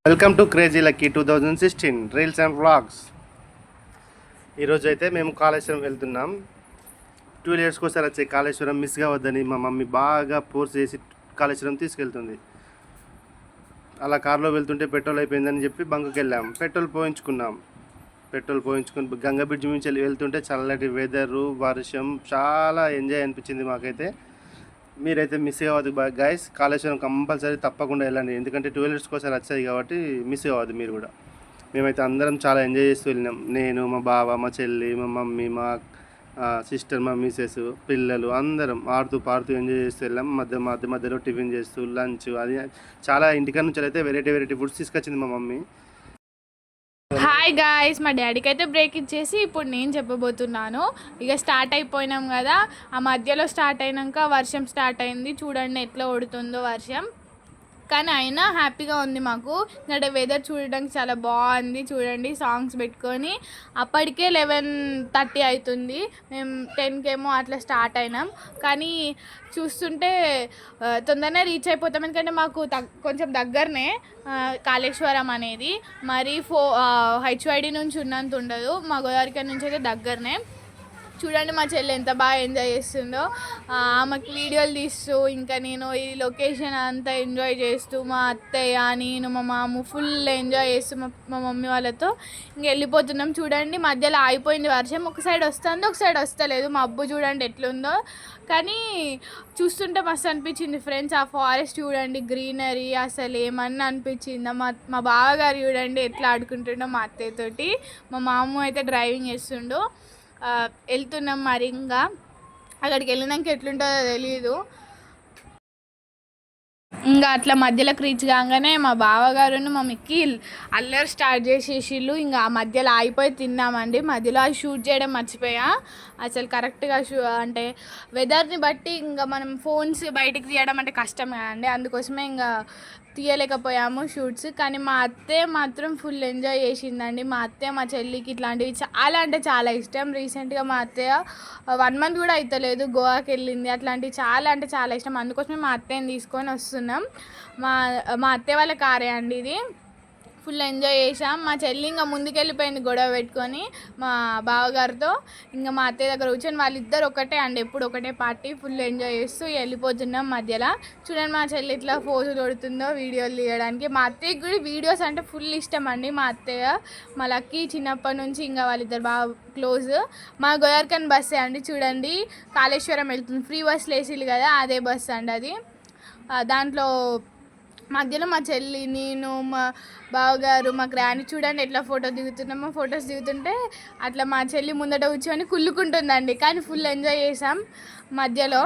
Welcome to crazy lucky 2016 reels and vlogs. ఈరోజు అయితే మేము కాళేశ్వరం వెళ్తున్నాం. 2 ఇయర్స్కి ఒకసారి వచ్చే కాళేశ్వరం మిస్ కావద్దని మా మమ్మీ బాగా ఫోర్స్ చేసి కాళేశ్వరం తీసుకెళ్తుంది. అలా కారులో వెళ్తుంటే పెట్రోల్ అయిపోయిందని చెప్పి బంకుకి వెళ్ళాం. పెట్రోల్ పోయించుకుని గంగా బ్రిడ్జ్ నుంచి వెళ్తుంటే చల్లటి వెదరు, వర్షం, చాలా ఎంజాయ్ అనిపించింది మాకైతే. మీరైతే మిస్ కావద్దు గైస్. కాళేశ్వరం కంపల్సరీ తప్పకుండా వెళ్ళండి, ఎందుకంటే 2 ఇయర్స్కి ఒకసారి వచ్చాయి కాబట్టి మిస్ కావద్దు మీరు కూడా. మేమైతే అందరం చాలా ఎంజాయ్ చేస్తూ వెళ్ళినాం. నేను, మా బావ, మా చెల్లి, మా మమ్మీ, మా సిస్టర్, మా మిసెస్, పిల్లలు అందరం ఆడుతూ పాడుతూ ఎంజాయ్ చేస్తూ వెళ్ళాం. మధ్యలో టిఫిన్ చేస్తూ లంచ్ అది చాలా. ఇంటికాడ నుంచి అయితే వెరైటీ ఫుడ్స్ తీసుకొచ్చింది మా మమ్మీ. హాయ్ గాయ్స్, మా డాడీకి అయితే బ్రేక్ ఇచ్చేసి ఇప్పుడు నేను చెప్పబోతున్నాను. ఇక స్టార్ట్ అయిపోయినాం కదా, ఆ మధ్యలో స్టార్ట్ అయినాక వర్షం స్టార్ట్ అయింది. చూడండి ఎట్లా కొడుతుందో వర్షం. కానీ అయినా హ్యాపీగా ఉంది మాకు. ఇక్కడ వెదర్ చూడడానికి చాలా బాగుంది. చూడండి సాంగ్స్ పెట్టుకొని అప్పటికే 11:30 అవుతుంది. మేము 10కేమో అట్లా స్టార్ట్ అయినాం. కానీ చూస్తుంటే తొందరనే రీచ్ అయిపోతాం, ఎందుకంటే మాకు కొంచెం దగ్గరనే కాళేశ్వరం అనేది. మరి హెచ్వైడి నుంచి ఉన్నంత ఉండదు, మా గోదావరికర్ నుంచి అయితే దగ్గరనే. చూడండి మా చెల్లి ఎంత బాగా ఎంజాయ్ చేస్తుందో. ఆమెకి వీడియోలు తీస్తూ ఇంకా నేను ఈ లొకేషన్ అంతా ఎంజాయ్ చేస్తూ, మా అత్తయ్య, నేను, మా మామ ఫుల్ ఎంజాయ్ చేస్తూ మా మమ్మీ వాళ్ళతో ఇంక వెళ్ళిపోతున్నాం. చూడండి మధ్యలో ఆగిపోయింది వర్షం. ఒక సైడ్ వస్తుంది, ఒక సైడ్ వస్తలేదు. మా అబ్బు చూడండి ఎట్లుందో. కానీ చూస్తుంటే మస్తు అనిపించింది ఫ్రెండ్స్. ఆ ఫారెస్ట్ చూడండి, గ్రీనరీ అసలు ఏమన్నా అనిపించిందా. మా బావగారు చూడండి ఎట్లా ఆడుకుంటుండో మా అత్తయ్యతోటి. మా మామ అయితే డ్రైవింగ్ చేస్తుండో. వెళ్తున్నాం మరి. ఇంకా అక్కడికి వెళ్ళినాక ఎట్లుంటుందో తెలియదు. ఇంకా అట్లా మధ్యలోకి రీచ్ కాగానే మా బావగారును మా మిక్కి అల్లరి స్టార్ట్ చేసేసిళ్ళు. ఇంకా ఆ మధ్యలో ఆగిపోయి తిన్నామండి. మధ్యలో అది షూట్ చేయడం మర్చిపోయా. అసలు కరెక్ట్గా అంటే వెదర్ని బట్టి ఇంకా మనం ఫోన్స్ బయటికి తీయడం అంటే కష్టం కదండి, అందుకోసమే ఇంకా తీయలేకపోయాము షూట్స్. కానీ మా అత్తయ్య మాత్రం ఫుల్ ఎంజాయ్ చేసిందండి. మా అత్తయ్య మా చెల్లికి ఇట్లాంటివి చాలా అంటే చాలా ఇష్టం. రీసెంట్గా మా అత్తయ్య 1 మంత్ కూడా అవుతలేదు గోవాకి వెళ్ళింది. అట్లాంటివి చాలా అంటే చాలా ఇష్టం, అందుకోసమే మా అత్తయ్యని తీసుకొని వస్తున్నాం. మా అత్తయ్య వాళ్ళ కారే అండి ఇది. ఫుల్ ఎంజాయ్ చేసాం. మా చెల్లి ఇంకా ముందుకెళ్ళిపోయింది గొడవ పెట్టుకొని మా బావగారితో. ఇంకా మా అత్తయ్య దగ్గర కూర్చొని వాళ్ళిద్దరు ఒకటే అండి, ఎప్పుడు ఒకటే పార్టీ. ఫుల్ ఎంజాయ్ చేస్తూ వెళ్ళిపోతున్నాం మధ్యలో. చూడండి మా చెల్లి ఇట్లా ఫోజులు కొడుతుందో వీడియోలు తీయడానికి. మా అత్తయ్యకి కూడా వీడియోస్ అంటే ఫుల్ ఇష్టం అండి. మా అత్తయ్య మా లక్కీ చిన్నప్పటి నుంచి ఇంకా వాళ్ళిద్దరు బాగా క్లోజ్. మా గోదావరికన్ బస్సే అండి. చూడండి కాళేశ్వరం వెళ్తుంది, ఫ్రీ బస్ లేసిల్లు కదా, అదే బస్ అండి అది. దాంట్లో మధ్యలో మా చెల్లి, నేను, మా బావగారు, మా గ్రాని చూడండి ఎట్లా దిగుతున్నామో. ఫొటోస్ దిగుతుంటే అట్లా మా చెల్లి ముందట కూర్చొని కుళ్ళుకుంటుందండి. కానీ ఫుల్ ఎంజాయ్ చేసాం మధ్యలో.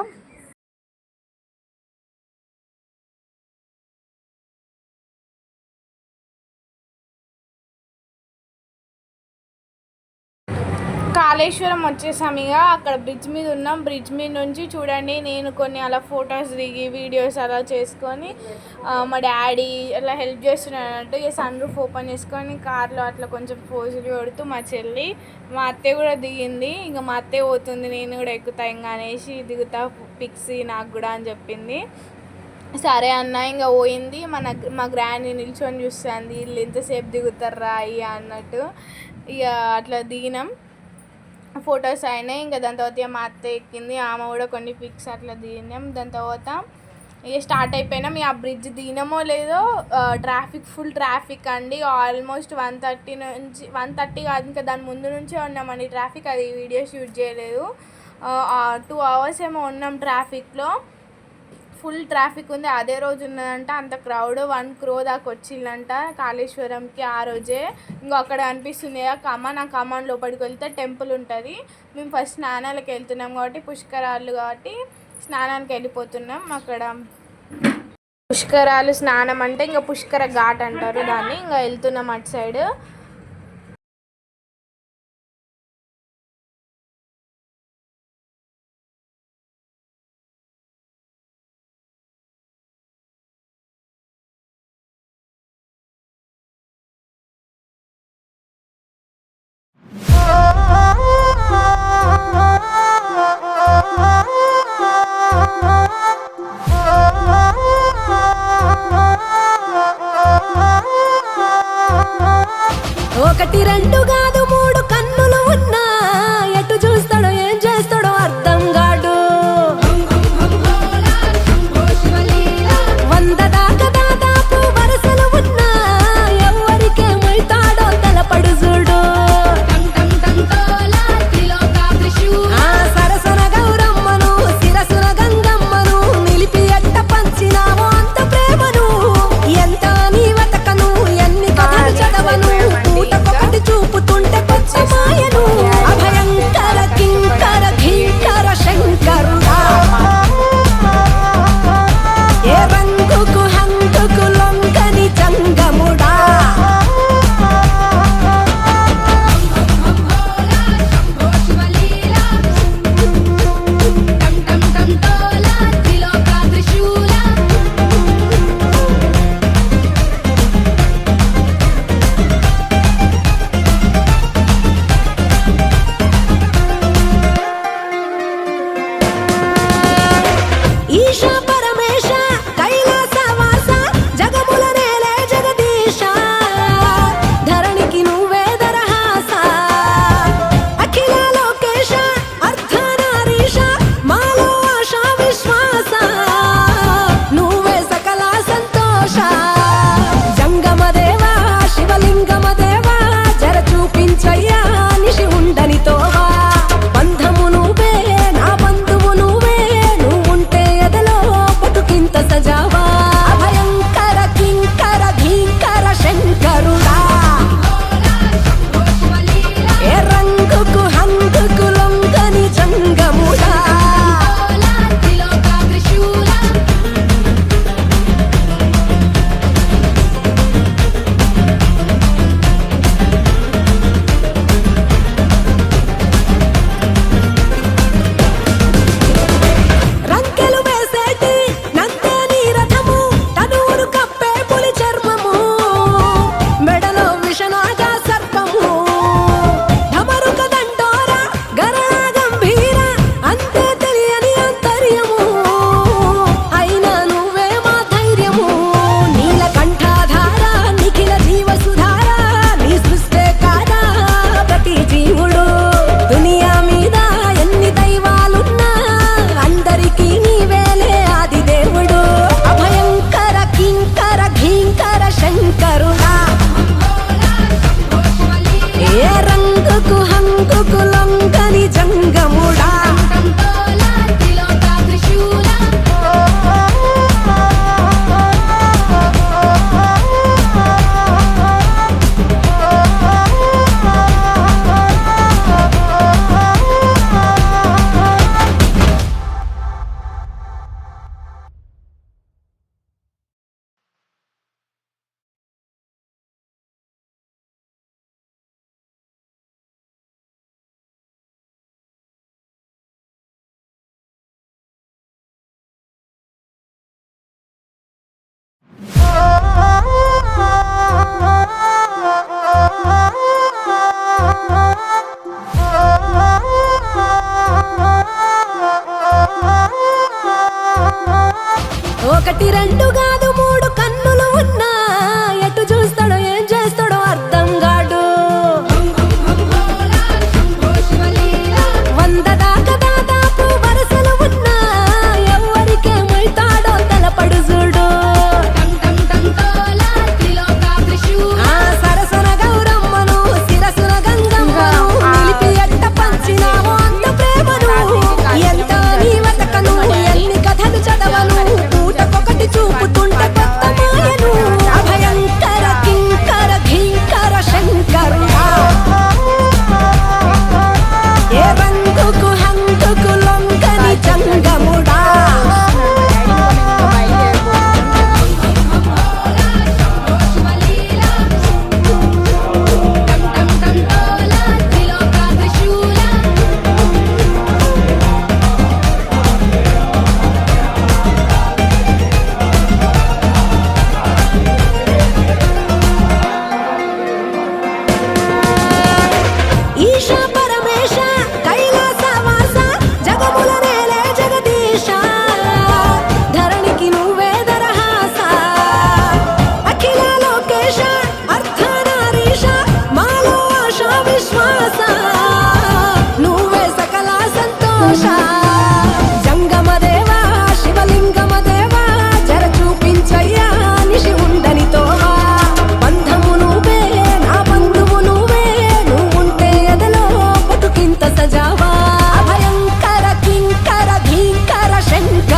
కాళేశ్వరం వచ్చేసాం. ఇక అక్కడ బ్రిడ్జ్ మీద ఉన్నాం. బ్రిడ్జ్ మీద నుంచి చూడండి నేను కొన్ని అలా ఫొటోస్ దిగి వీడియోస్ అలా చేసుకొని మా డాడీ అలా హెల్ప్ చేస్తున్నాడు. ఇక సన్ రూఫ్ ఓపెన్ చేసుకొని కార్లో అట్లా కొంచెం పోజులు కొడుతూ మా చెల్లి, మా అత్తయ్య కూడా దిగింది. ఇంకా మా అత్తయ్య పోతుంది, నేను కూడా ఎక్కుతా ఇంకా అనేసి దిగుతా పిక్స్ నాకు కూడా అని చెప్పింది. సరే అన్న ఇంకా పోయింది. మా గ్రాండ్ నిల్చొని చూస్తుంది, వీళ్ళు ఎంతసేపు దిగుతారా అయ్యా అన్నట్టు. ఇక అట్లా దిగినాం, ఫొటోస్ అయినాయి. ఇంకా దాని తర్వాత మా అత్త ఎక్కింది, ఆమె కూడా కొన్ని పిక్స్ అట్లా దిగినాం. దాని తర్వాత ఇక స్టార్ట్ అయిపోయినాం. ఆ బ్రిడ్జ్ దిగినామో లేదో ఫుల్ ట్రాఫిక్ అండి. ఆల్మోస్ట్ 1:30 కాదు, ఇంకా దాని ముందు నుంచే ఉన్నామండి ట్రాఫిక్. అది వీడియో షూట్ చేయలేదు. 2 hours ఏమో ఉన్నాం ట్రాఫిక్లో. ఫుల్ ట్రాఫిక్ ఉంది. అదే రోజు ఉన్నదంట అంత క్రౌడ్. 1 crore దాకా వచ్చిందంట కాళేశ్వరంకి ఆ రోజే. ఇంకో అక్కడ అనిపిస్తుంది కదా కమాన్, ఆ కమాన్ లోపలికి వెళ్తే టెంపుల్ ఉంటుంది. మేము ఫస్ట్ స్నానాలకు వెళ్తున్నాం కాబట్టి, పుష్కరాలు కాబట్టి స్నానానికి వెళ్ళిపోతున్నాం. అక్కడ పుష్కరాలు స్నానం అంటే ఇంకా పుష్కర ఘాట్ అంటారు దాన్ని. ఇంకా వెళ్తున్నాం అటు సైడ్. ఒకటి రెండు కాదు మూడు కన్నులు ఉన్నా ఎటు చూస్తాడో ఏం చేస్తాడో అర్థం కాడు. 100 దాకా దాదాపు వరసలు ఉన్నా ఎవరికేమైతాడో తెలపడు చూడు. ఆ సరసన గౌరమ్మను శిరసున గంగమ్మను నిలిపి ఎట్ట పంచినావో అంత ప్రేమను. ఎంత నీ వెతకను ఎన్ని కథలు చదవను పూటకొకటి చూపుతుంటే కొత్త మాయను. అభయంకర కింకర ఘీంకర శంకరుడా ఏ రంగుకు హంగుకు లొంగని జంగముడా. ఈశా పరమేశ కైలాసవాస జగముల నేలే జగదీశ ధరణికి నువ్వే దరహాస. అఖిల లోకేశ అర్ధనారీశ మాలో ఆశ విశ్వాస నువ్వే సకల సంతోష. జంగమదేవా శివలింగమదేవా జర చూపించయ్యా నిషి ఉండని తోవా. బంధము నువ్వే నా బంధువు నువ్వే నువ్వుంటే ఎదలో బతుకింత సజావా. అభయంకర కింకర ఘీంకర శంకరుడా ఏ రంగుకు హంగుకు లొంగని జంగముడా. రంకెలు వేసేటి నందే నీ రథము తనువును కప్పే పులి చర్మము మెడలో విషనాగ సర్పము. ఢమరుక దండోర గరళ గంభీర అంతే తెలియని అంతర్యము. అయినా నువ్వే మా ధైర్యము. నీలకంఠాధార నిఖిల జీవసుధార నీ సృష్టే కాదా ప్రతి జీవుడు. దునియా మీద ఎన్ని దైవాలున్నా అందరికీ నీవేలే ఆది దేవుడు. అభయంకర కింకర ఘీంకర శంకరుడా ఏ రంగుకు హంగుకు లొంగని జంగముడా. ఒకటి రెండు కాదు మూడు కన్నులు ఉన్నా ఎటు చూస్తాడో ఏం చేస్తాడో అర్థం కాడు. 100 దాకా దాదాపు వరసలు ఉన్నా ఎవరికేమైతాడో తెలపడు చూడు. ఆ సరసన గౌరమ్మను శిరసున గంగమ్మను నిలిపి ఎట్ట పంచినావో అంత ప్రేమను. ఎంత నీ వెతకను ఎన్ని కథలు చదవను పూటకొకటి చూపుతుంటే వెంక